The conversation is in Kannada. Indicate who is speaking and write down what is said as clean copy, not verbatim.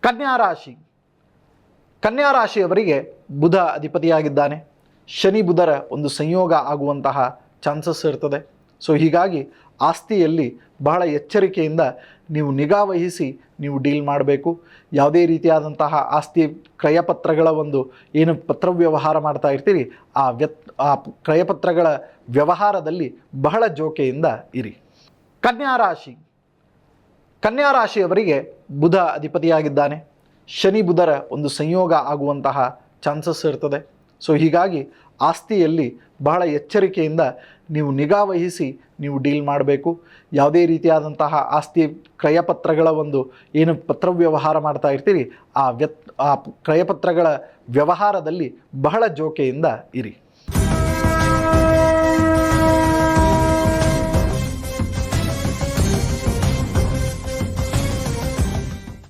Speaker 1: ಕನ್ಯಾ ರಾಶಿ. ಕನ್ಯಾ ರಾಶಿಯವರಿಗೆ ಬುಧ ಅಧಿಪತಿಯಾಗಿದ್ದಾನೆ. ಶನಿ ಬುಧರ ಒಂದು ಸಂಯೋಗ ಆಗುವಂತಹ ಚಾನ್ಸಸ್ ಇರ್ತದೆ. ಸೊ ಹೀಗಾಗಿ ಆಸ್ತಿಯಲ್ಲಿ ಬಹಳ ಎಚ್ಚರಿಕೆಯಿಂದ ನೀವು ನಿಗಾ ವಹಿಸಿ ನೀವು ಡೀಲ್ ಮಾಡಬೇಕು. ಯಾವುದೇ ರೀತಿಯಾದಂತಹ ಆಸ್ತಿ ಕ್ರಯಪತ್ರಗಳ ಒಂದು ಏನು ಪತ್ರ ವ್ಯವಹಾರ ಮಾಡ್ತಾ ಇರ್ತೀರಿ ಆ ಕ್ರಯಪತ್ರಗಳ ವ್ಯವಹಾರದಲ್ಲಿ ಬಹಳ ಜೋಕೆಯಿಂದ ಇರಿ. ಕನ್ಯಾ ರಾಶಿ. ಕನ್ಯಾ ರಾಶಿಯವರಿಗೆ ಬುಧ ಅಧಿಪತಿಯಾಗಿದ್ದಾನೆ. ಶನಿ ಬುಧರ ಒಂದು ಸಂಯೋಗ ಆಗುವಂತಹ ಚಾನ್ಸಸ್ ಇರ್ತದೆ. ಸೊ ಹೀಗಾಗಿ ಆಸ್ತಿಯಲ್ಲಿ ಬಹಳ ಎಚ್ಚರಿಕೆಯಿಂದ ನೀವು ನಿಗಾ ವಹಿಸಿ ನೀವು ಡೀಲ್ ಮಾಡಬೇಕು. ಯಾವುದೇ ರೀತಿಯಾದಂತಹ ಆಸ್ತಿ ಕ್ರಯಪತ್ರಗಳ ಒಂದು ಏನು ಪತ್ರ ವ್ಯವಹಾರ ಮಾಡ್ತಾ ಇರ್ತೀರಿ ಆ ಕ್ರಯಪತ್ರಗಳ ವ್ಯವಹಾರದಲ್ಲಿ ಬಹಳ ಜೋಕೆಯಿಂದ ಇರಿ.